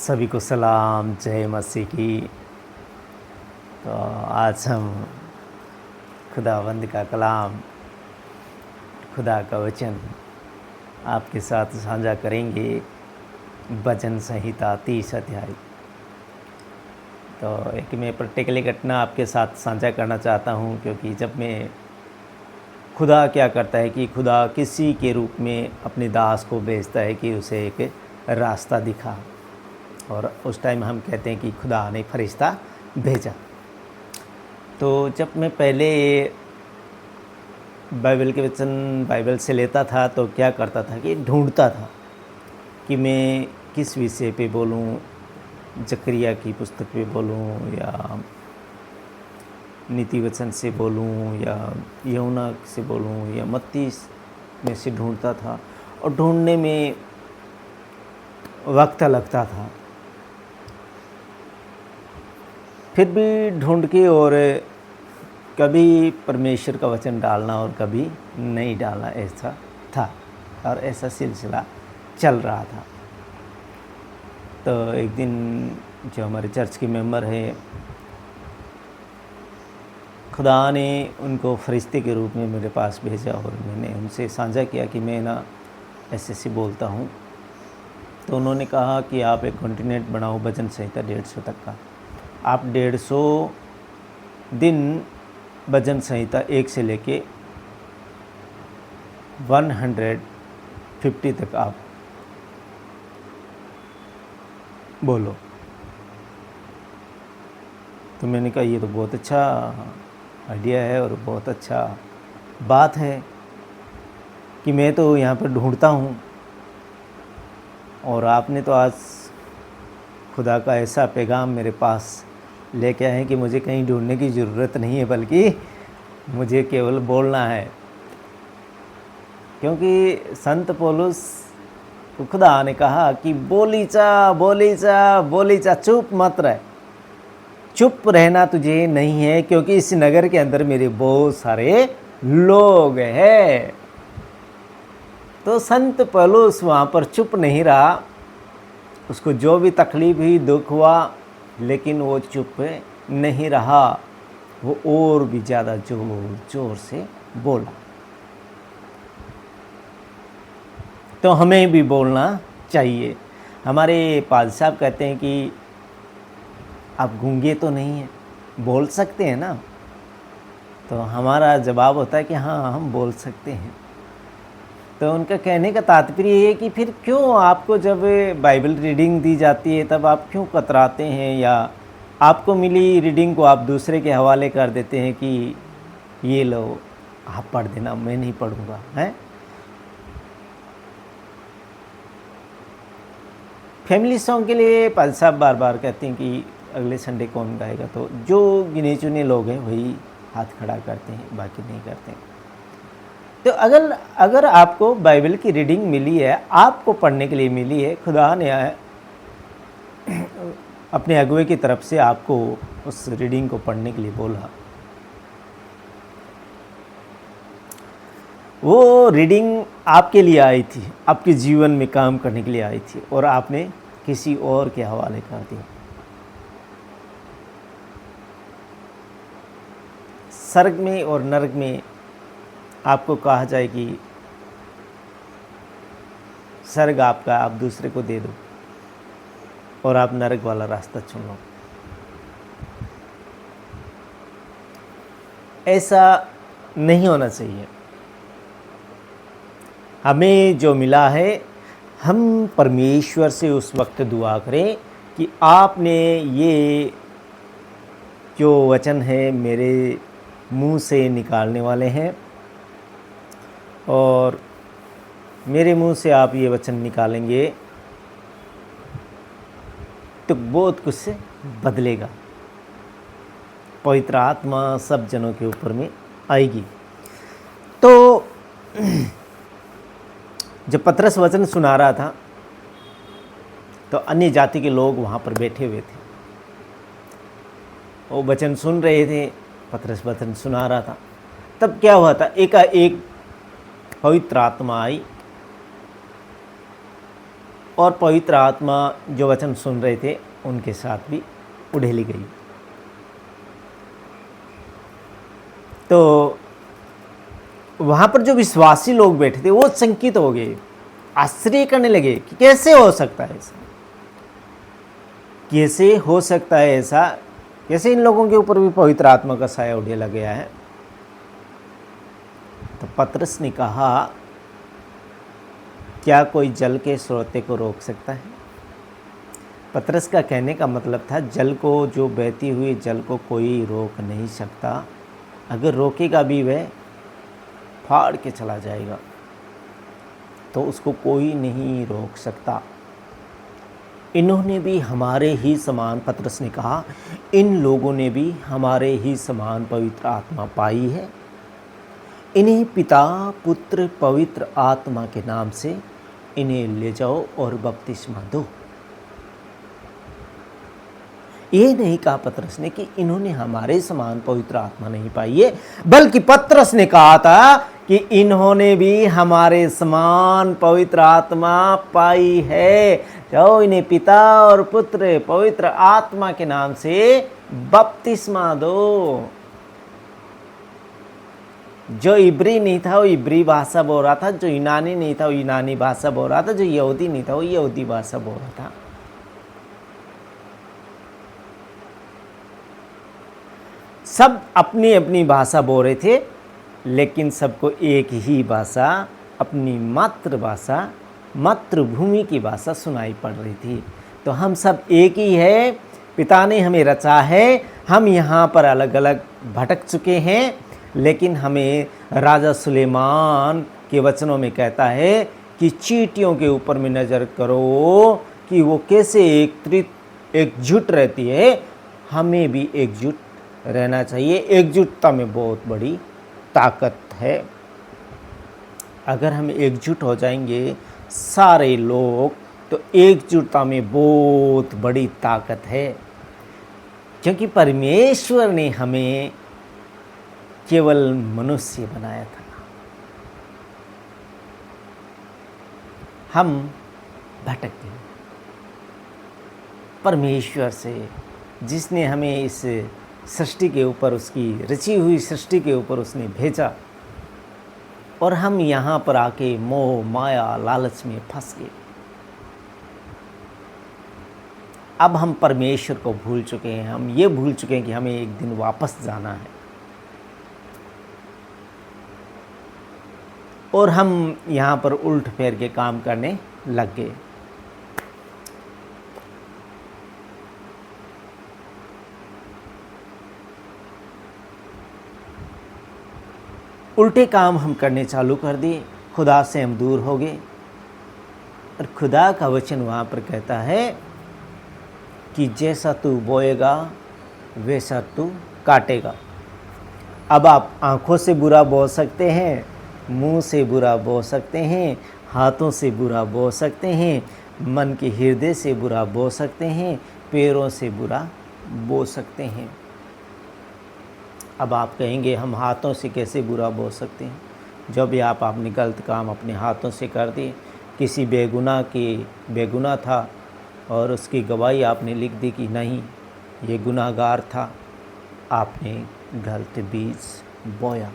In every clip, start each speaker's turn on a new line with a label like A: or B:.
A: सभी को सलाम, जय मसीह की। तो आज हम खुदावंद का कलाम, खुदा का वचन आपके साथ साझा करेंगे। भजन संहिता 30 अध्याय। तो एक मैं प्रैक्टिकली घटना आपके साथ साझा करना चाहता हूँ, क्योंकि जब मैं खुदा क्या करता है कि खुदा किसी के रूप में अपने दास को भेजता है कि उसे एक रास्ता दिखा, और उस टाइम हम कहते हैं कि खुदा ने फरिश्ता भेजा। तो जब मैं पहले बाइबल के वचन बाइबल से लेता था तो क्या करता था कि ढूंढता था कि मैं किस विषय पे बोलूं, जकरिया की पुस्तक पे बोलूं या नीति वचन से बोलूं या यूहन्ना से बोलूं या मत्ती में से ढूंढता था, और ढूंढने में वक्त लगता था। फिर भी ढूंढ के, और कभी परमेश्वर का वचन डालना और कभी नहीं डालना, ऐसा था, और ऐसा सिलसिला चल रहा था। तो एक दिन जो हमारे चर्च के मेंबर है, खुदा ने उनको फरिश्ते के रूप में मेरे पास भेजा, और मैंने उनसे साझा किया कि मैं ना ऐसे बोलता हूँ। तो उन्होंने कहा कि आप एक कॉन्टिनेंट बनाओ भजन संहिता 150 तक का। आप 150 दिन भजन संहिता 1 से लेके 150 तक आप बोलो। तो मैंने कहा ये तो बहुत अच्छा आइडिया है और बहुत अच्छा बात है कि मैं तो यहाँ पर ढूंढता हूँ, और आपने तो आज खुदा का ऐसा पैगाम मेरे पास लेके आए हैं कि मुझे कहीं ढूंढने की ज़रूरत नहीं है, बल्कि मुझे केवल बोलना है। क्योंकि संत पौलुस को खुदा ने कहा कि बोली चा बोली चा बोली चा, चुप मत रह, चुप रहना तुझे नहीं है, क्योंकि इस नगर के अंदर मेरे बहुत सारे लोग हैं। तो संत पौलुस वहाँ पर चुप नहीं रहा, उसको जो भी तकलीफ हुई, दुख हुआ, लेकिन वो चुप नहीं रहा, वो और भी ज़्यादा जोर जोर से बोला। तो हमें भी बोलना चाहिए। हमारे पाद साहब कहते हैं कि आप गूंगे तो नहीं हैं, बोल सकते हैं ना। तो हमारा जवाब होता है कि हाँ, हम बोल सकते हैं। तो उनका कहने का तात्पर्य ये है कि फिर क्यों आपको जब बाइबल रीडिंग दी जाती है तब आप क्यों कतराते हैं, या आपको मिली रीडिंग को आप दूसरे के हवाले कर देते हैं कि ये लो आप पढ़ देना, मैं नहीं पढ़ूंगा, हैं। फैमिली सॉन्ग के लिए पाल साहब बार बार कहते हैं कि अगले संडे कौन गाएगा, तो जो गिने चुने लोग हैं वही हाथ खड़ा करते हैं, बाकी नहीं करते हैं। तो अगर आपको बाइबल की रीडिंग मिली है, आपको पढ़ने के लिए मिली है, खुदा ने अपने अगुवे की तरफ से आपको उस रीडिंग को पढ़ने के लिए बोला, वो रीडिंग आपके लिए आई थी, आपके जीवन में काम करने के लिए आई थी, और आपने किसी और के हवाले कर दिया। स्वर्ग में और नरक में आपको कहा जाए कि स्वर्ग आपका, आप दूसरे को दे दो, और आप नरक वाला रास्ता चुन लो। ऐसा नहीं होना चाहिए। हमें जो मिला है, हम परमेश्वर से उस वक्त दुआ करें कि आपने ये जो वचन है मेरे मुंह से निकालने वाले हैं, और मेरे मुंह से आप ये वचन निकालेंगे तो बहुत कुछ से बदलेगा। पवित्र आत्मा सब जनों के ऊपर में आएगी। तो जब पतरस वचन सुना रहा था तो अन्य जाति के लोग वहाँ पर बैठे हुए थे, वो वचन सुन रहे थे, पतरस वचन सुना रहा था। तब क्या हुआ था, एकाएक पवित्र आत्मा आई और पवित्र आत्मा जो वचन सुन रहे थे उनके साथ भी उड़ेली गई। तो वहाँ पर जो विश्वासी लोग बैठे थे वो शंकित हो गए, आश्चर्य करने लगे कि कैसे हो सकता है ऐसा, कैसे हो सकता है ऐसा, कैसे इन लोगों के ऊपर भी पवित्र आत्मा का साया उड़ेला गया है। तो पतरस ने कहा, क्या कोई जल के स्रोते को रोक सकता है? पतरस का कहने का मतलब था जल को, जो बहती हुई जल को कोई रोक नहीं सकता, अगर रोकेगा भी वह फाड़ के चला जाएगा, तो उसको कोई नहीं रोक सकता। इन्होंने भी हमारे ही समान, पतरस ने कहा, इन लोगों ने भी हमारे ही समान पवित्र आत्मा पाई है। इन्हें पिता पुत्र पवित्र आत्मा के नाम से इन्हें ले जाओ और बपतिस्मा दो। ये नहीं कहा पतरस ने कि इन्होंने हमारे समान पवित्र आत्मा नहीं पाई है, बल्कि पतरस ने कहा था कि इन्होंने भी हमारे समान पवित्र आत्मा पाई है। जाओ इन्हें पिता और पुत्र पवित्र आत्मा के नाम से बपतिस्मा दो। जो इब्री नहीं था वो इब्री भाषा बोल रहा था, जो यूनानी नहीं था वो यूनानी भाषा बोल रहा था, जो यहूदी नहीं था वो यहूदी भाषा बोल रहा था। सब अपनी अपनी भाषा बोल रहे थे, लेकिन सबको एक ही भाषा, अपनी मातृभाषा, मातृभूमि की भाषा सुनाई पड़ रही थी। तो हम सब एक ही है, पिता ने हमें रचा है। हम यहाँ पर अलग अलग भटक चुके हैं, लेकिन हमें राजा सुलेमान के वचनों में कहता है कि चींटियों के ऊपर में नज़र करो कि वो कैसे एकजुट रहती है। हमें भी एकजुट रहना चाहिए। एकजुटता में बहुत बड़ी ताकत है। अगर हम एकजुट हो जाएंगे सारे लोग, तो एकजुटता में बहुत बड़ी ताकत है, क्योंकि परमेश्वर ने हमें केवल मनुष्य बनाया था। हम भटक गए परमेश्वर से, जिसने हमें इस सृष्टि के ऊपर, उसकी रची हुई सृष्टि के ऊपर उसने भेजा, और हम यहाँ पर आके मोह माया लालच में फंस गए। अब हम परमेश्वर को भूल चुके हैं। हम ये भूल चुके हैं कि हमें एक दिन वापस जाना है, और हम यहाँ पर उल्ट फेर के काम करने लग गए। उल्टे काम हम करने चालू कर दिए, खुदा से हम दूर हो गए। और खुदा का वचन वहाँ पर कहता है कि जैसा तू बोएगा वैसा तू काटेगा। अब आप आँखों से बुरा बो सकते हैं, मुंह से बुरा बो सकते हैं, हाथों से बुरा बो सकते हैं, मन के हृदय से बुरा बो सकते हैं, पैरों से बुरा बो सकते हैं। अब आप कहेंगे हम हाथों से कैसे बुरा बोल सकते हैं? जब भी आपने गलत काम अपने हाथों से कर दिए, किसी बेगुनाह था और उसकी गवाही आपने लिख दी कि नहीं ये गुनाहगार था, आपने गलत बीज बोया।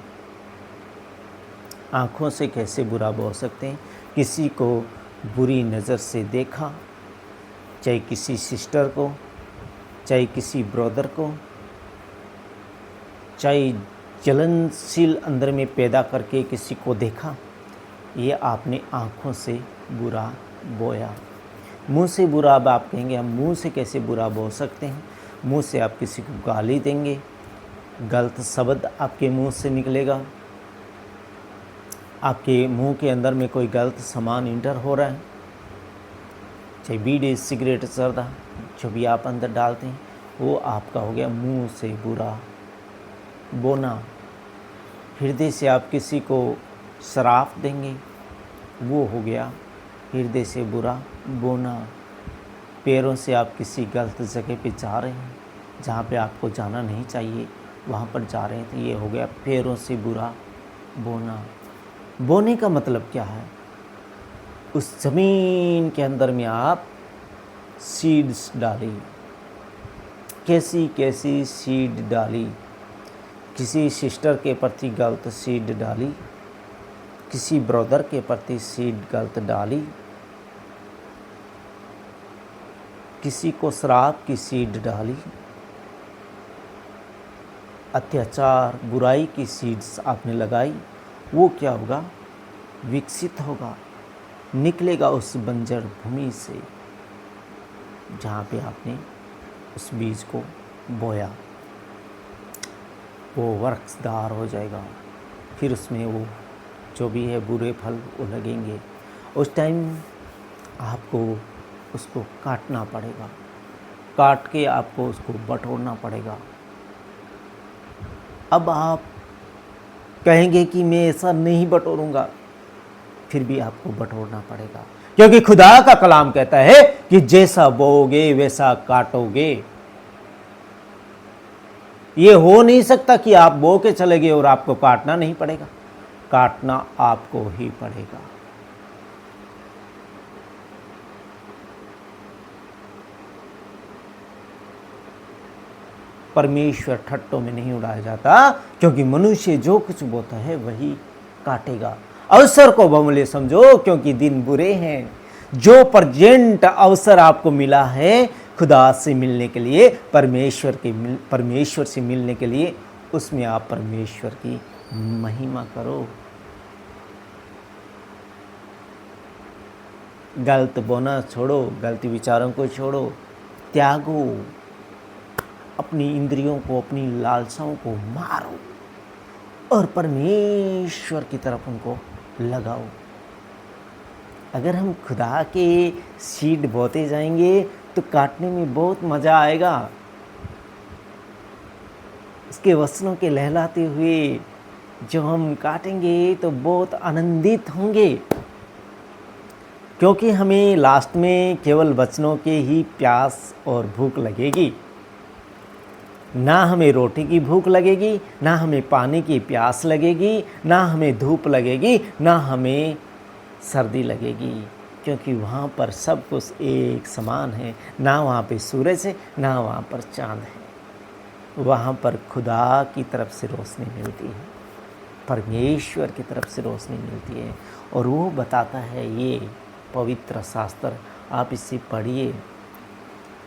A: आँखों से कैसे बुरा बोल सकते हैं? किसी को बुरी नज़र से देखा, चाहे किसी सिस्टर को, चाहे किसी ब्रदर को, चाहे जलनशील अंदर में पैदा करके किसी को देखा, ये आपने आँखों से बुरा बोया। मुंह से बुरा, अब आप कहेंगे हम मुंह से कैसे बुरा बोल सकते हैं? मुंह से आप किसी को गाली देंगे, गलत शब्द आपके मुंह से निकलेगा, आपके मुंह के अंदर में कोई गलत सामान इंटर हो रहा है, चाहे बीड़ी सिगरेट जर्दा जो भी आप अंदर डालते हैं, वो आपका हो गया मुंह से बुरा बोना। हृदय से आप किसी को श्राप देंगे, वो हो गया हृदय से बुरा बोना। पैरों से आप किसी गलत जगह पे जा रहे हैं, जहाँ पे आपको जाना नहीं चाहिए वहाँ पर जा रहे हैं, तो ये हो गया पैरों से बुरा बोना। बोने का मतलब क्या है? उस ज़मीन के अंदर में आप सीड्स डाली, कैसी कैसी सीड डाली। किसी सिस्टर के प्रति गलत सीड डाली, किसी ब्रदर के प्रति सीड गलत डाली, किसी को शराब की सीड डाली, अत्याचार बुराई की सीड्स आपने लगाई। वो क्या होगा? विकसित होगा, निकलेगा उस बंजर भूमि से जहाँ पे आपने उस बीज को बोया। वो वृक्षदार हो जाएगा, फिर उसमें वो जो भी है बुरे फल वो लगेंगे। उस टाइम आपको उसको काटना पड़ेगा, काट के आपको उसको बटोरना पड़ेगा। अब आप कहेंगे कि मैं ऐसा नहीं बटोरूंगा, फिर भी आपको बटोरना पड़ेगा, क्योंकि खुदा का कलाम कहता है कि जैसा बोओगे वैसा काटोगे। ये हो नहीं सकता कि आप बो के चले गए और आपको काटना नहीं पड़ेगा, काटना आपको ही पड़ेगा। परमेश्वर ठट्टों में नहीं उड़ाया जाता, क्योंकि मनुष्य जो कुछ बोता है वही काटेगा। अवसर को बहुमूल्य समझो, क्योंकि दिन बुरे हैं। जो प्रेजेंट अवसर आपको मिला है खुदा से मिलने के लिए, परमेश्वर से मिलने के लिए, उसमें आप परमेश्वर की महिमा करो। गलत बोना छोड़ो, गलत विचारों को छोड़ो, त्यागो, अपनी इंद्रियों को, अपनी लालसाओं को मारो और परमेश्वर की तरफ उनको लगाओ। अगर हम खुदा के सीड बोते जाएंगे तो काटने में बहुत मज़ा आएगा। उसके वचनों के लहलाते हुए जो हम काटेंगे तो बहुत आनंदित होंगे, क्योंकि हमें लास्ट में केवल वचनों के ही प्यास और भूख लगेगी। ना हमें रोटी की भूख लगेगी, ना हमें पानी की प्यास लगेगी, ना हमें धूप लगेगी, ना हमें सर्दी लगेगी, क्योंकि वहाँ पर सब कुछ एक समान है। ना वहाँ पे सूरज है, ना वहाँ पर चाँद है। वहाँ पर खुदा की तरफ से रोशनी मिलती है, परमेश्वर की तरफ से रोशनी मिलती है। और वो बताता है, ये पवित्र शास्त्र आप इसे पढ़िए।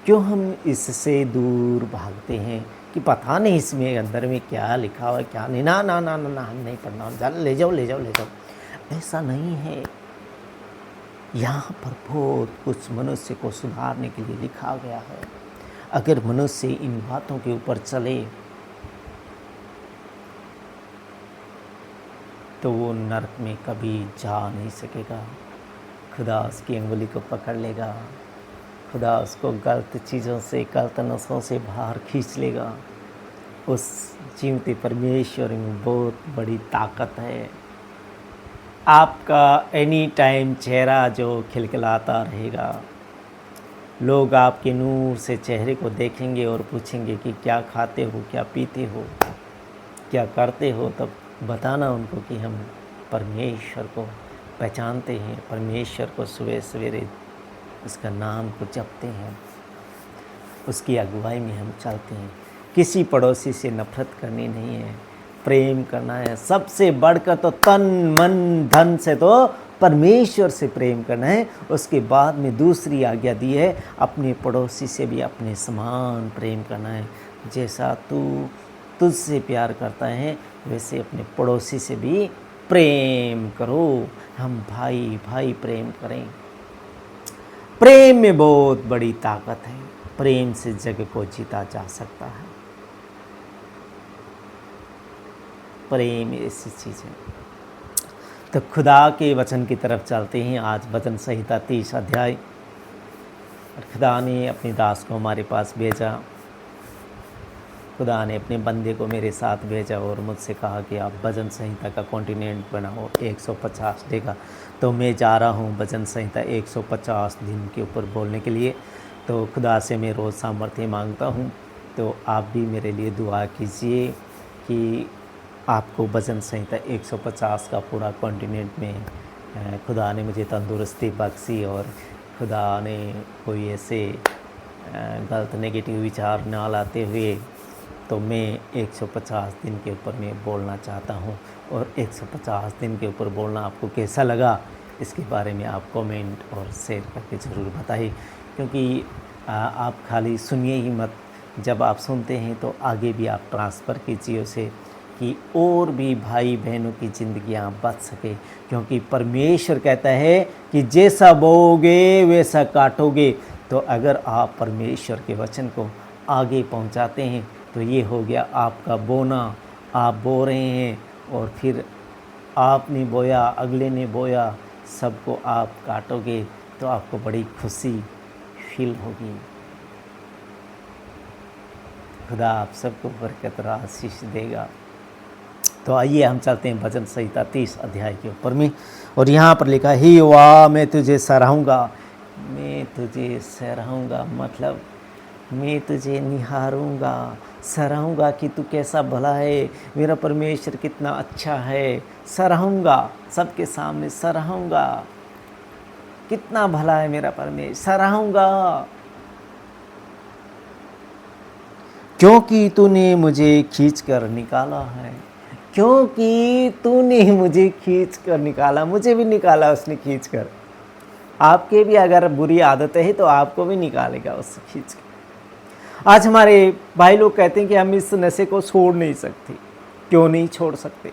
A: क्यों हम इससे दूर भागते हैं कि पता नहीं इसमें अंदर में क्या लिखा हुआ है क्या नहीं। ना ना ना ना ना, हम नहीं पढ़ना, ले जाओ ले जाओ ले जाओ। ऐसा नहीं है। यहाँ पर बहुत कुछ मनुष्य को सुधारने के लिए लिखा गया है। अगर मनुष्य इन बातों के ऊपर चले तो वो नरक में कभी जा नहीं सकेगा। खुदा उसकी अंगुली को पकड़ लेगा, खुदा उसको गलत चीज़ों से, गलत नशों से बाहर खींच लेगा। उस जीवते परमेश्वर में बहुत बड़ी ताकत है। आपका एनी टाइम चेहरा जो खिलखिलाता रहेगा, लोग आपके नूर से चेहरे को देखेंगे और पूछेंगे कि क्या खाते हो, क्या पीते हो, क्या करते हो। तब बताना उनको कि हम परमेश्वर को पहचानते हैं, परमेश्वर को सुबह सवेरे उसका नाम को जपते हैं, उसकी अगुवाई में हम चलते हैं। किसी पड़ोसी से नफरत करनी नहीं है, प्रेम करना है। सबसे बढ़कर तो तन मन धन से तो परमेश्वर से प्रेम करना है। उसके बाद में दूसरी आज्ञा दी है, अपने पड़ोसी से भी अपने समान प्रेम करना है। जैसा तू तुझसे प्यार करता है वैसे अपने पड़ोसी से भी प्रेम करो। हम भाई भाई प्रेम करें। प्रेम में बहुत बड़ी ताकत है। प्रेम से जग को जीता जा सकता है। प्रेम ऐसी चीज़ है। तो खुदा के वचन की तरफ चलते हैं। आज वचन संहिता 30 अध्याय। और खुदा ने अपने दास को हमारे पास भेजा। खुदा ने अपने बंदे को मेरे साथ भेजा और मुझसे कहा कि आप भजन संहिता का कॉन्टिनेंट बनाओ 150 डे का। तो मैं जा रहा हूँ भजन संहिता 150 दिन के ऊपर बोलने के लिए। तो खुदा से मैं रोज़ सामर्थ्य मांगता हूँ। तो आप भी मेरे लिए दुआ कीजिए कि आपको भजन संहिता 150 का पूरा कॉन्टिनेंट में खुदा ने मुझे तंदुरुस्ती बख्शी और खुदा ने कोई ऐसे गलत नेगेटिव विचार ना लाते हुए, तो मैं 150 दिन के ऊपर मैं बोलना चाहता हूँ। और 150 दिन के ऊपर बोलना आपको कैसा लगा, इसके बारे में आप कमेंट और शेयर करके ज़रूर बताइए, क्योंकि आप खाली सुनिए ही मत, जब आप सुनते हैं तो आगे भी आप ट्रांसफ़र कीजिए उसे, कि और भी भाई बहनों की ज़िंदगियाँ बच सके। क्योंकि परमेश्वर कहता है कि जैसा बोओगे वैसा काटोगे। तो अगर आप परमेश्वर के वचन को आगे पहुंचाते हैं तो ये हो गया आपका बोना। आप बो रहे हैं और फिर आपने बोया, अगले ने बोया, सबको आप काटोगे तो आपको बड़ी खुशी फील होगी। खुदा आप सबको बरकत और आशीष देगा। तो आइए हम चलते हैं भजन संहिता 30 अध्याय के ऊपर में। और यहाँ पर लिखा ही वाह मैं तुझे सराहूँगा, मैं तुझे सराहूँगा, मतलब मैं तुझे निहारूँगा, सराहूँगा कि तू कैसा भला है, मेरा परमेश्वर कितना अच्छा है। सराहूँगा, सबके सामने सराहूँगा, कितना भला है मेरा परमेश्वर, सराहूँगा। क्योंकि तूने मुझे खींच कर निकाला है, क्योंकि तूने मुझे खींच कर निकाला, मुझे भी निकाला उसने खींच कर। आपके भी अगर बुरी आदत है तो आपको भी निकालेगा उससे खींच कर। आज हमारे भाई लोग कहते हैं कि हम इस नशे को छोड़ नहीं सकते। क्यों नहीं छोड़ सकते?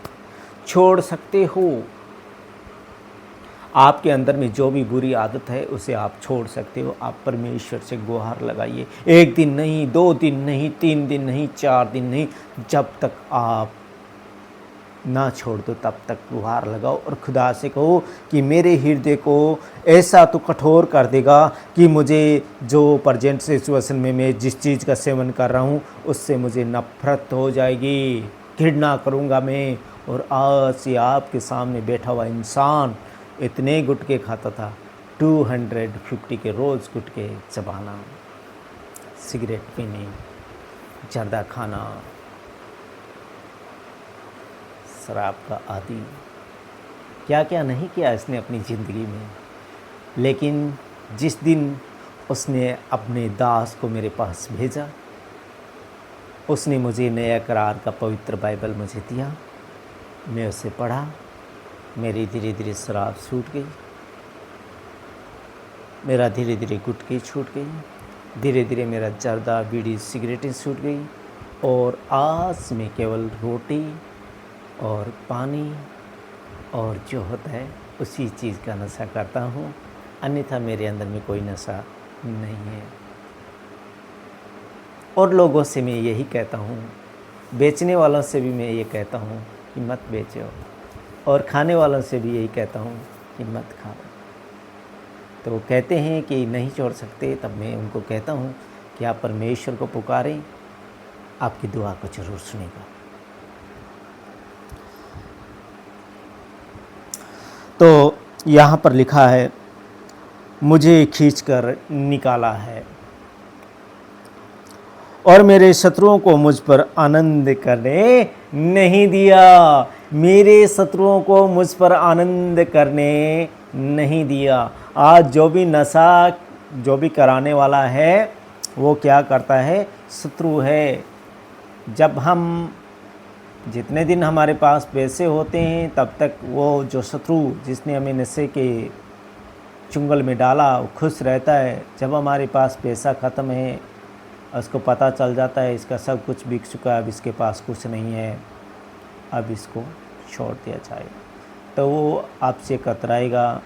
A: छोड़ सकते हो। आपके अंदर में जो भी बुरी आदत है उसे आप छोड़ सकते हो। आप परमेश्वर से गुहार लगाइए, 1 दिन नहीं, 2 दिन नहीं, 3 दिन नहीं, 4 दिन नहीं, जब तक आप ना छोड़ दो तब तक गुहार लगाओ और खुदा से कहो कि मेरे हृदय को ऐसा तो कठोर कर देगा कि मुझे जो प्रेजेंट सिचुएशन में मैं जिस चीज़ का सेवन कर रहा हूँ उससे मुझे नफरत हो जाएगी, घृणा करूँगा मैं। और आज से आपके सामने बैठा हुआ इंसान इतने गुटके खाता था, 250 के रोज़ गुटके चबाना, सिगरेट पीने, जर्दा खाना, शराब का आदि, क्या क्या नहीं किया इसने अपनी ज़िंदगी में। लेकिन जिस दिन उसने अपने दास को मेरे पास भेजा, उसने मुझे नया करार का पवित्र बाइबल मुझे दिया, मैं उसे पढ़ा, मेरी धीरे धीरे शराब छूट गई, मेरा धीरे धीरे गुटके छूट गई, धीरे धीरे मेरा जर्दा बीड़ी सिगरेटें छूट गई। और आज मैं केवल रोटी और पानी और जो होता है उसी चीज़ का नशा करता हूँ, अन्यथा मेरे अंदर में कोई नशा नहीं है। और लोगों से मैं यही कहता हूँ, बेचने वालों से भी मैं ये कहता हूँ कि मत बेचो, और खाने वालों से भी यही कहता हूँ कि मत खाओ। तो वो कहते हैं कि नहीं छोड़ सकते, तब मैं उनको कहता हूँ कि आप परमेश्वर को पुकारें, आपकी दुआ को जरूर सुनेगा। तो यहाँ पर लिखा है मुझे खींचकर निकाला है और मेरे शत्रुओं को मुझ पर आनंद करने नहीं दिया। मेरे शत्रुओं को मुझ पर आनंद करने नहीं दिया। आज जो भी नशा जो भी कराने वाला है वो क्या करता है? शत्रु है। जब हम जितने दिन हमारे पास पैसे होते हैं तब तक वो जो शत्रु जिसने हमें नशे के चुंगल में डाला वो खुश रहता है। जब हमारे पास पैसा ख़त्म है, उसको पता चल जाता है इसका सब कुछ बिक चुका है, अब इसके पास कुछ नहीं है, अब इसको छोड़ दिया जाए, तो वो आपसे कतराएगा,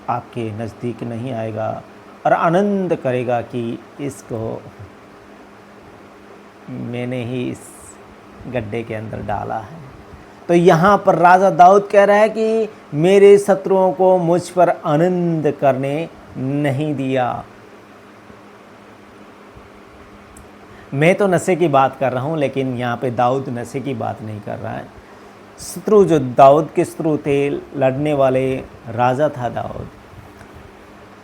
A: आपके नज़दीक नहीं आएगा और आनंद करेगा कि इसको मैंने ही इस गड्ढे के अंदर डाला है। तो यहाँ पर राजा दाऊद कह रहा है कि मेरे शत्रुओं को मुझ पर आनंद करने नहीं दिया। मैं तो नशे की बात कर रहा हूँ, लेकिन यहाँ पे दाऊद नशे की बात नहीं कर रहा है। शत्रु जो दाऊद के शत्रु थे, लड़ने वाले राजा था दाऊद,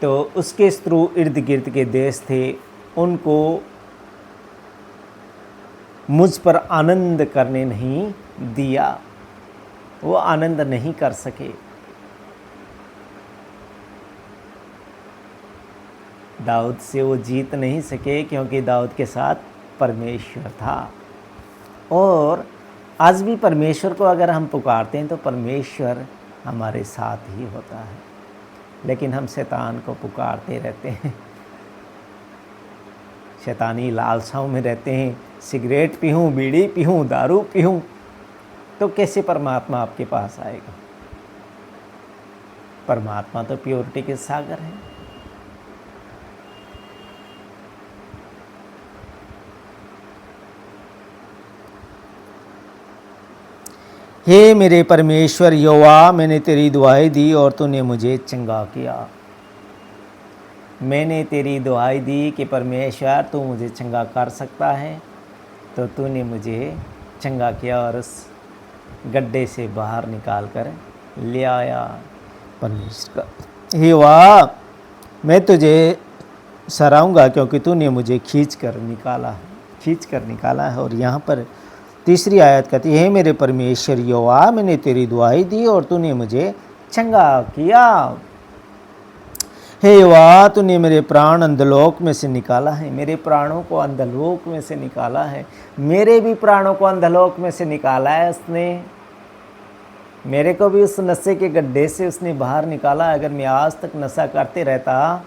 A: तो उसके शत्रु इर्द गिर्द के देश थे, उनको मुझ पर आनंद करने नहीं दिया। वो आनंद नहीं कर सके। दाऊद से वो जीत नहीं सके क्योंकि दाऊद के साथ परमेश्वर था। और आज भी परमेश्वर को अगर हम पुकारते हैं तो परमेश्वर हमारे साथ ही होता है, लेकिन हम शैतान को पुकारते रहते हैं, शैतानी लालसाओं में रहते हैं। सिगरेट पीऊँ, बीड़ी पीऊँ, दारू पीऊँ, तो कैसे परमात्मा आपके पास आएगा? परमात्मा तो प्योरिटी के सागर है। हे मेरे परमेश्वर यहोवा, मैंने तेरी दुआई दी और तूने मुझे चंगा किया। मैंने तेरी दुआई दी कि परमेश्वर तू मुझे चंगा कर सकता है, तो तूने मुझे चंगा किया और उस गड्ढे से बाहर निकाल कर ले आया। परमेश्वर का हे वाह, मैं तुझे सराहूँगा क्योंकि तूने मुझे खींच कर निकाला है। और यहाँ पर तीसरी आयत कहती है, हे मेरे परमेश्वर यहोवा, मैंने तेरी दुआई दी और तूने मुझे चंगा किया। हे यहोवा, तूने मेरे प्राण अंधलोक में से निकाला है। मेरे प्राणों को अंधलोक में से निकाला है। मेरे भी प्राणों को अंधलोक में से निकाला है उसने। मेरे को भी उस नशे के गड्ढे से उसने बाहर निकाला। अगर मैं आज तक नशा करते रहता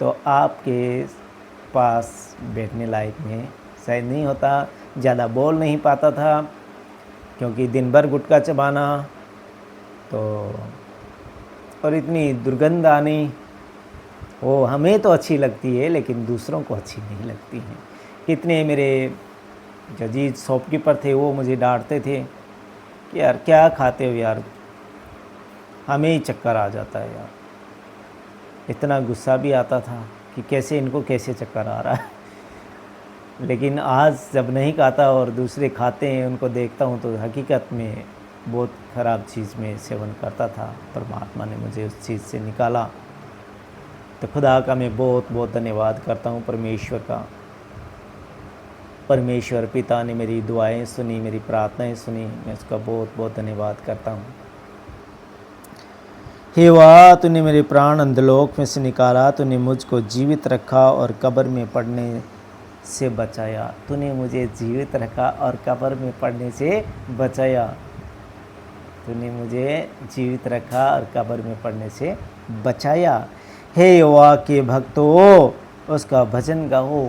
A: तो आपके पास बैठने लायक में शायद नहीं होता, ज़्यादा बोल नहीं पाता था, क्योंकि दिन भर गुटखा चबाना तो और इतनी दुर्गंध आनी, वो हमें तो अच्छी लगती है लेकिन दूसरों को अच्छी नहीं लगती है। कितने मेरे जो जी शॉपकीपर थे वो मुझे डांटते थे कि यार क्या खाते हो यार, हमें ही चक्कर आ जाता है यार। इतना गुस्सा भी आता था कि कैसे चक्कर आ रहा है। लेकिन आज जब नहीं खाता और दूसरे खाते हैं उनको देखता हूँ तो हकीकत में बहुत ख़राब चीज़ में सेवन करता था। परमात्मा ने मुझे उस चीज़ से निकाला, तो खुदा का मैं बहुत बहुत धन्यवाद करता हूँ। परमेश्वर पिता ने मेरी दुआएं सुनी, मेरी प्रार्थनाएं सुनी, मैं उसका बहुत बहुत धन्यवाद करता हूँ। हे वाह, तूने मेरे प्राण अंधलोक में से निकाला, तूने मुझको जीवित रखा और कब्र में पड़ने से बचाया। तूने मुझे जीवित रखा और कब्र में पड़ने से बचाया। तूने मुझे जीवित रखा और कब्र में पड़ने से बचाया। हे यहोवा के भक्तों, उसका भजन गाओ।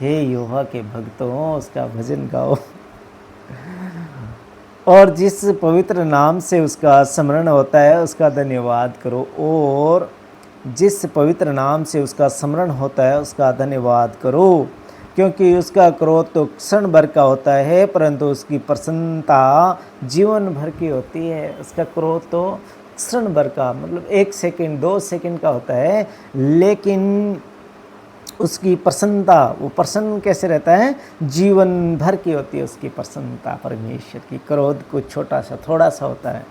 A: हे यहोवा के भक्तों, उसका भजन गाओ। और जिस पवित्र नाम से उसका स्मरण होता है उसका धन्यवाद करो। और जिस पवित्र नाम से उसका स्मरण होता है उसका धन्यवाद करो, क्योंकि उसका क्रोध तो क्षण भर का होता है परंतु उसकी प्रसन्नता जीवन भर की होती है। उसका क्रोध तो क्षण भर का, मतलब 1 सेकंड 2 सेकंड का होता है, लेकिन उसकी प्रसन्नता, वो प्रसन्न कैसे रहता है, जीवन भर की होती है उसकी प्रसन्नता। परमेश्वर की क्रोध कुछ छोटा सा थोड़ा सा होता है।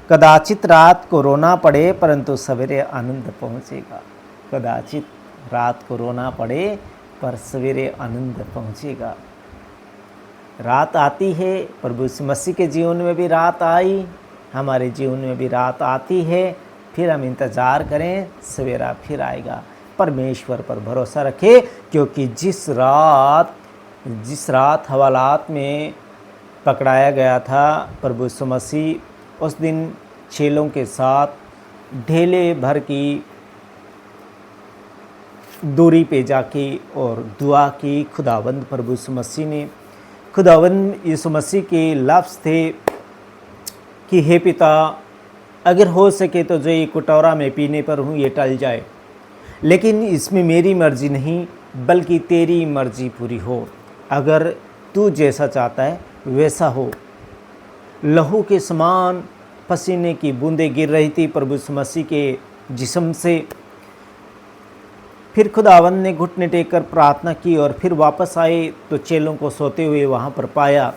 A: कदाचित रात को रोना पड़े परंतु सवेरे आनंद पहुँचेगा। कदाचित रात को रोना पड़े पर सवेरे आनंद पहुँचेगा। रात आती है, प्रभु यीशु मसीह के जीवन में भी रात आई, हमारे जीवन में भी रात आती है। फिर हम इंतज़ार करें, सवेरा फिर आएगा। परमेश्वर पर भरोसा रखें, क्योंकि जिस रात हवालात में पकड़ाया गया था प्रभु यीशु मसीह, उस दिन चेलों के साथ ढेले भर की दूरी पे जाके और दुआ की। खुदावंद प्रभु यीशु मसीह ने, खुदावंद यीशु मसीह के लफ्ज़ थे कि हे पिता, अगर हो सके तो जो ये कटोरा में पीने पर हूँ ये टल जाए, लेकिन इसमें मेरी मर्जी नहीं बल्कि तेरी मर्जी पूरी हो। अगर तू जैसा चाहता है वैसा हो। लहू के समान पसीने की बूंदें गिर रही थी प्रभु यीशु मसीह के जिस्म से। फिर खुदावंद ने घुटने टेक कर प्रार्थना की और फिर वापस आए तो चेलों को सोते हुए वहाँ पर पाया।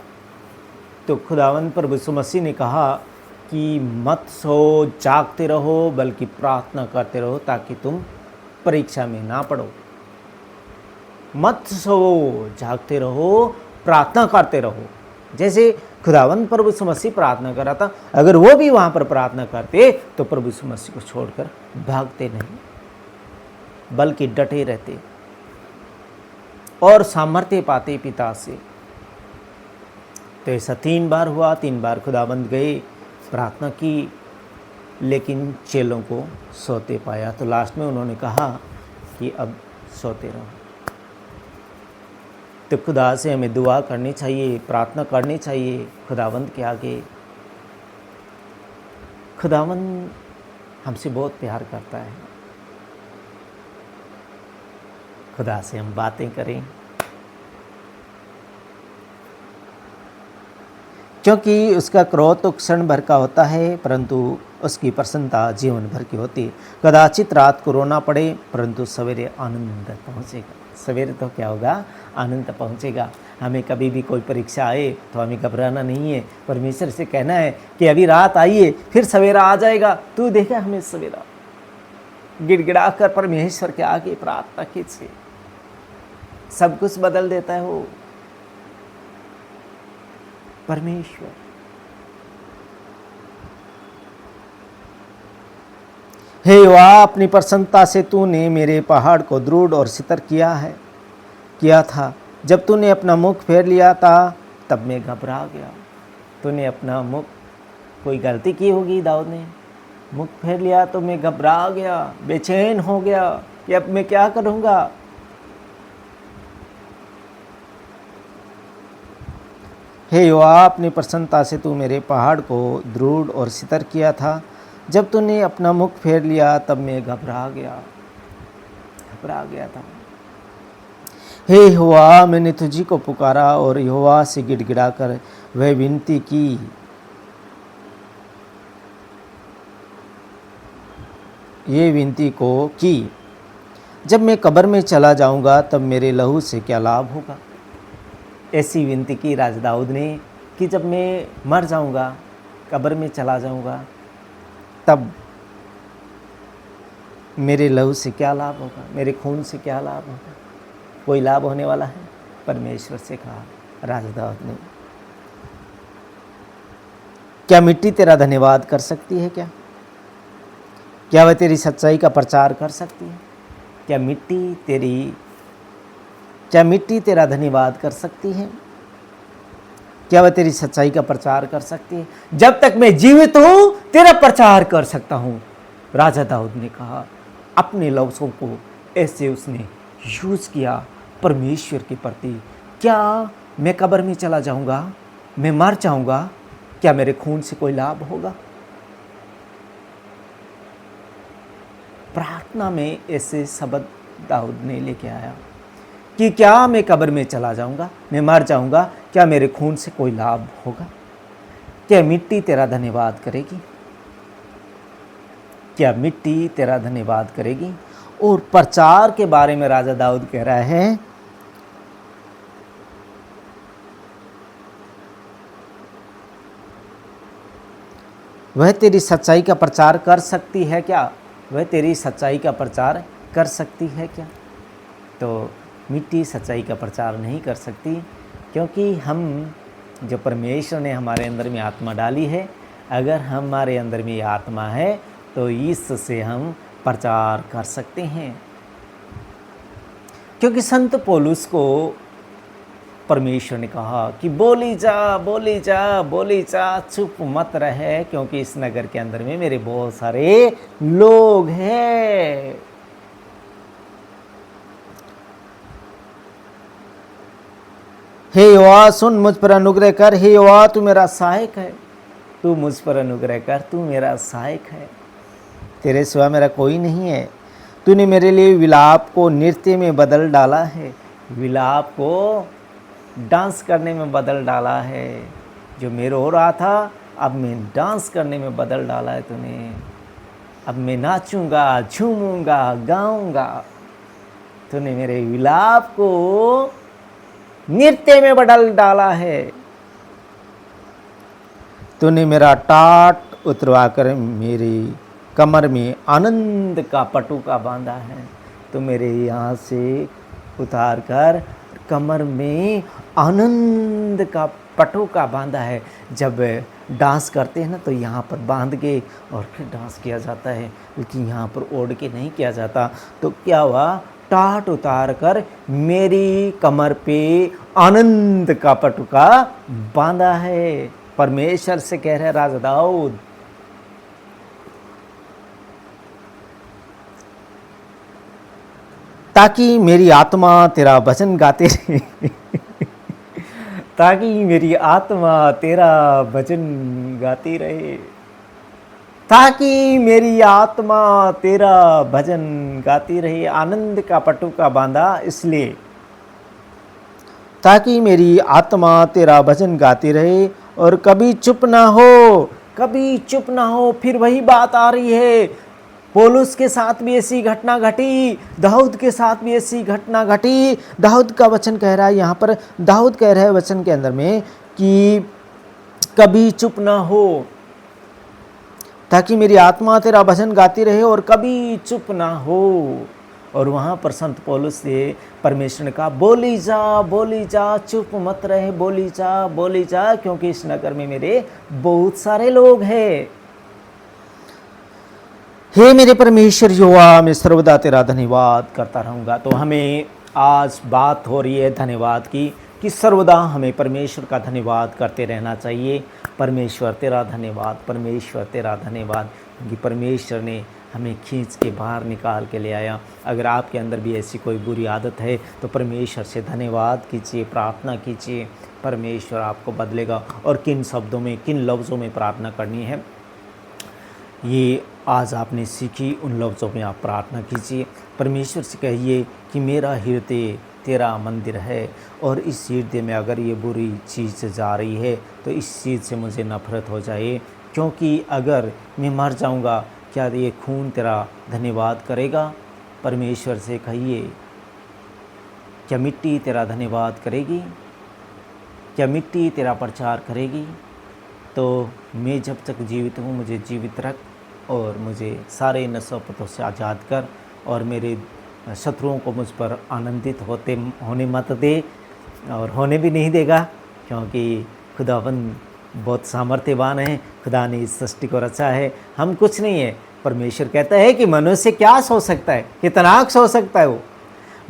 A: तो खुदावंद प्रभु यीशु मसीह ने कहा कि मत सो, जागते रहो, बल्कि प्रार्थना करते रहो ताकि तुम परीक्षा में ना पड़ो। मत सो, जागते रहो, प्रार्थना करते रहो। जैसे खुदावंद प्रभु यीशु मसीह प्रार्थना कर रहा था, अगर वो भी वहाँ पर प्रार्थना करते तो प्रभु यीशु मसीह को छोड़कर भागते नहीं। बल्कि डटे रहते और सामर्थ्य पाते पिता से। तो ऐसा 3 बार हुआ। 3 बार खुदाबंद गए, प्रार्थना की, लेकिन चेलों को सोते पाया। तो लास्ट में उन्होंने कहा कि अब सोते रहो। तो खुदा से हमें दुआ करनी चाहिए, प्रार्थना करनी चाहिए खुदावंद के आगे। खुदावंद हमसे बहुत प्यार करता है। खुदा से हम बातें करें, क्योंकि उसका क्रोध तो क्षण भर का होता है, परंतु उसकी प्रसन्नता जीवन भर की होती है। कदाचित रात को रोना पड़े, परंतु सवेरे आनंद पहुँचेगा। सवेरे तो क्या होगा? आनंद पहुँचेगा। हमें कभी भी कोई परीक्षा आए तो हमें घबराना नहीं है। परमेश्वर से कहना है कि अभी रात आई है, फिर सवेरा आ जाएगा। तू देखा हमें सवेरा। गिड़गिड़ा कर परमेश्वर के आगे प्रार्थना कीजिए, सब कुछ बदल देता है वो परमेश्वर। हे यहोवा, अपनी प्रसन्नता से तूने मेरे पहाड़ को दृढ़ और स्थिर किया था। जब तूने अपना मुख फेर लिया था, तब मैं घबरा गया। तूने अपना मुख, कोई गलती की होगी दाऊद ने, मुख फेर लिया तो मैं घबरा गया, बेचैन हो गया कि अब मैं क्या करूँगा। हे यहोवा, अपनी प्रसन्नता से तू मेरे पहाड़ को दृढ़ और स्थिर किया था। जब तूने अपना मुख फेर लिया, तब मैं घबरा गया था। हे यहोवा, मैंने तुझी को पुकारा और यहोवा से गिड़गिड़ा कर वह विनती की। ये विनती को की, जब मैं कब्र में चला जाऊंगा तब मेरे लहू से क्या लाभ होगा। ऐसी विनती की राजा दाऊद ने कि जब मैं मर जाऊंगा, कब्र में चला जाऊंगा, तब मेरे लहू से क्या लाभ होगा, मेरे खून से क्या लाभ होगा। कोई लाभ होने वाला है? परमेश्वर से कहा राजा दाऊद ने। क्या मिट्टी तेरा धन्यवाद कर सकती है? क्या वह तेरी सच्चाई का प्रचार कर सकती है? क्या मिट्टी तेरा धन्यवाद कर सकती है? क्या वह तेरी सच्चाई का प्रचार कर सकती है? जब तक मैं जीवित हूं, तेरा प्रचार कर सकता हूं, राजा दाऊद ने कहा। अपने लफ्ज़ों को ऐसे उसने यूज किया परमेश्वर के प्रति। क्या मैं कब्र में चला जाऊंगा, मैं मर जाऊंगा, क्या मेरे खून से कोई लाभ होगा? प्रार्थना में ऐसे शब्द दाऊद ने लेके आया कि क्या मैं कब्र में चला जाऊंगा, मैं मर जाऊंगा, क्या मेरे खून से कोई लाभ होगा? क्या मिट्टी तेरा धन्यवाद करेगी? क्या मिट्टी तेरा धन्यवाद करेगी? और प्रचार के बारे में राजा दाऊद कह रहा है, वह तेरी सच्चाई का प्रचार कर सकती है क्या? वह तेरी सच्चाई का प्रचार कर सकती है क्या? तो मिट्टी सच्चाई का प्रचार नहीं कर सकती, क्योंकि हम जो परमेश्वर ने हमारे अंदर में आत्मा डाली है, अगर हमारे अंदर में आत्मा है तो इससे हम प्रचार कर सकते हैं। क्योंकि संत पौलुस को परमेश्वर ने कहा कि बोली जा, चुप मत रहे, क्योंकि इस नगर के अंदर में मेरे बहुत सारे लोग हैं। हे यहोवा, सुन, मुझ पर अनुग्रह कर। हे यहोवा, तू मेरा सहायक है, तू मुझ पर अनुग्रह कर, तू मेरा सहायक है। तेरे सिवा मेरा कोई नहीं है। तूने मेरे लिए विलाप को नृत्य में बदल डाला है, विलाप को डांस करने में बदल डाला है। जो मैं रो रहा था, अब मैं डांस करने में बदल डाला है तूने। अब मैं नाचूंगा, झूमूंगा, गाऊंगा। तूने मेरे विलाप को नृत्य में बदल डाला है। तूने मेरा टाट उतरवाकर मेरी कमर में आनंद का पटुका बांधा है। तो मेरे यहाँ से उतार कर कमर में आनंद का पटुका बांधा है। जब डांस करते हैं ना तो यहाँ पर बांध के और फिर डांस किया जाता है, लेकिन यहाँ पर ओढ़ के नहीं किया जाता। तो क्या हुआ, टाट उतार कर मेरी कमर पे आनंद का पटुका बांधा है। परमेश्वर से कह रहे राजा दाऊद, ताकि मेरी आत्मा तेरा भजन गाते रहे ताकि मेरी आत्मा तेरा भजन गाती रहे, ताकि मेरी आत्मा तेरा भजन गाती रहे। आनंद का पटुका बांधा इसलिए, ताकि मेरी आत्मा तेरा भजन गाती रहे और कभी चुप ना हो, कभी चुप ना हो। फिर वही बात आ रही है, पौलुस के साथ भी ऐसी घटना घटी, दाऊद के साथ भी ऐसी घटना घटी। दाऊद का वचन कह रहा है यहाँ पर, दाऊद कह रहा है वचन के अंदर में कि कभी चुप ना हो, ताकि मेरी आत्मा तेरा भजन गाती रहे और कभी चुप ना हो। और वहाँ पर संत पौलुस से परमेश्वर ने कहा, बोली जा, चुप मत रहे, बोली जा, क्योंकि इस नगर में मेरे बहुत सारे लोग हैं। हे मेरे परमेश्वर यहोवा, मैं सर्वदा तेरा धन्यवाद करता रहूँगा। तो हमें आज बात हो रही है धन्यवाद की, कि सर्वदा हमें परमेश्वर का धन्यवाद करते रहना चाहिए। परमेश्वर तेरा धन्यवाद, परमेश्वर तेरा धन्यवाद, क्योंकि परमेश्वर ने हमें खींच के बाहर निकाल के ले आया। अगर आपके अंदर भी ऐसी कोई बुरी आदत है तो परमेश्वर से धन्यवाद कीजिए, प्रार्थना कीजिए, परमेश्वर आपको बदलेगा। और किन शब्दों में, किन लफ्ज़ों में प्रार्थना करनी है, ये आज आपने सीखी, उन लफ्ज़ों में आप प्रार्थना कीजिए। परमेश्वर से कहिए कि मेरा हृदय तेरा मंदिर है, और इस हृदय में अगर ये बुरी चीज़ जा रही है तो इस चीज़ से मुझे नफ़रत हो जाए, क्योंकि अगर मैं मर जाऊंगा, क्या ये खून तेरा धन्यवाद करेगा? परमेश्वर से कहिए, क्या मिट्टी तेरा धन्यवाद करेगी? क्या मिट्टी तेरा प्रचार करेगी? तो मैं जब तक जीवित हूँ मुझे जीवित रख, और मुझे सारे नशोपतों से आज़ाद कर, और मेरे शत्रुओं को मुझ पर आनंदित होने मत दे, और होने भी नहीं देगा, क्योंकि खुदावंद बहुत सामर्थ्यवान है। खुदा ने इस सृष्टि को रचा है, हम कुछ नहीं है। परमेश्वर कहता है कि मनुष्य क्या सोच सकता है, कितना सोच सकता है। वो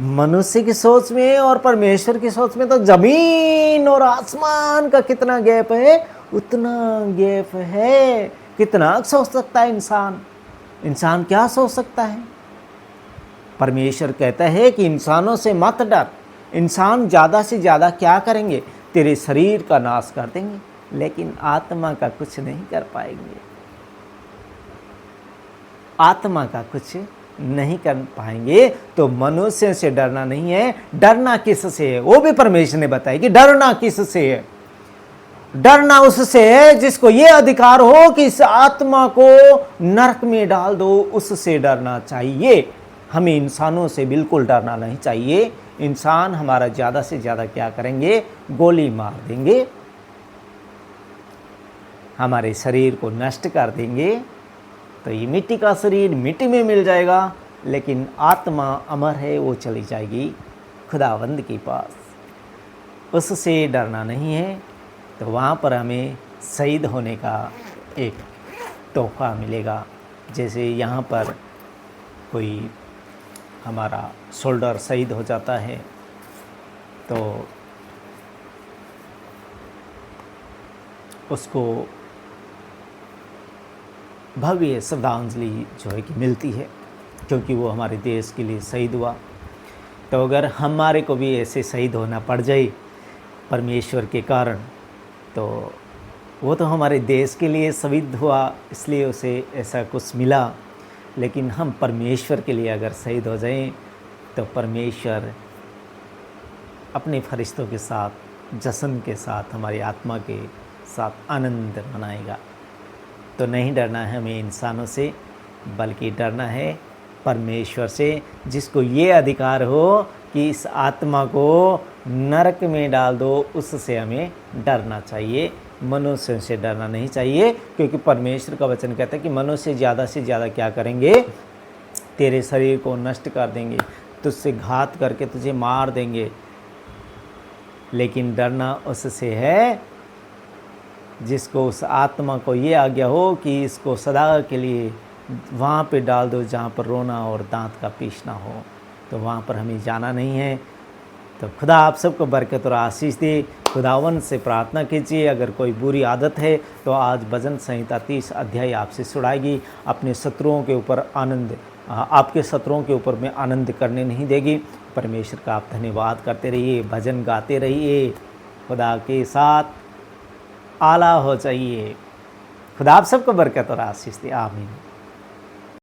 A: मनुष्य की सोच में और परमेश्वर की सोच में तो ज़मीन और आसमान का कितना गैप है, उतना गैप है। कितना सोच सकता है इंसान, इंसान क्या सोच सकता है? परमेश्वर कहता है कि इंसानों से मत डर, इंसान ज़्यादा से ज़्यादा क्या करेंगे, तेरे शरीर का नाश कर देंगे, लेकिन आत्मा का कुछ नहीं कर पाएंगे, आत्मा का कुछ नहीं कर पाएंगे। तो मनुष्य से डरना नहीं है, डरना किससे है? वो भी परमेश्वर ने बताया कि डरना किससे है। डरना उससे है जिसको ये अधिकार हो कि इस आत्मा को नरक में डाल दो, उससे डरना चाहिए। हमें इंसानों से बिल्कुल डरना नहीं चाहिए। इंसान हमारा ज़्यादा से ज़्यादा क्या करेंगे, गोली मार देंगे, हमारे शरीर को नष्ट कर देंगे। तो ये मिट्टी का शरीर मिट्टी में मिल जाएगा, लेकिन आत्मा अमर है, वो चली जाएगी खुदावंद के पास। उससे डरना नहीं है। तो वहाँ पर हमें शहीद होने का एक तोहफा मिलेगा। जैसे यहाँ पर कोई हमारा सोल्डर शहीद हो जाता है तो उसको भव्य श्रद्धांजलि जो है कि मिलती है, क्योंकि वो हमारे देश के लिए शहीद हुआ। तो अगर हमारे को भी ऐसे शहीद होना पड़ जाए परमेश्वर के कारण, तो वो तो हमारे देश के लिए शहीद हुआ, इसलिए उसे ऐसा कुछ मिला। लेकिन हम परमेश्वर के लिए अगर शहीद हो जाएं तो परमेश्वर अपने फरिश्तों के साथ, जश्न के साथ, हमारी आत्मा के साथ आनंद मनाएगा। तो नहीं डरना है हमें इंसानों से, बल्कि डरना है परमेश्वर से, जिसको ये अधिकार हो कि इस आत्मा को नरक में डाल दो, उससे हमें डरना चाहिए। मनुष्य से डरना नहीं चाहिए, क्योंकि परमेश्वर का वचन कहता है कि मनुष्य ज़्यादा से ज़्यादा क्या करेंगे, तेरे शरीर को नष्ट कर देंगे, तुझसे घात करके तुझे मार देंगे। लेकिन डरना उससे है जिसको उस आत्मा को ये आज्ञा हो कि इसको सदा के लिए वहाँ पे डाल दो जहाँ पर रोना और दांत का पीसना हो, तो वहाँ पर हमें जाना नहीं है। तो खुदा आप सबको बरकत और आशीष दे। खुदावन से प्रार्थना कीजिए, अगर कोई बुरी आदत है तो आज भजन संहिता 30 अध्याय आपसे छुड़ाएगी। अपने शत्रुओं के ऊपर आनंद, आपके शत्रुओं के ऊपर में आनंद करने नहीं देगी। परमेश्वर का आप धन्यवाद करते रहिए, भजन गाते रहिए, खुदा के साथ आला हो जाइए। खुदा आप सबको बरकत और आशीष दे। आमीन।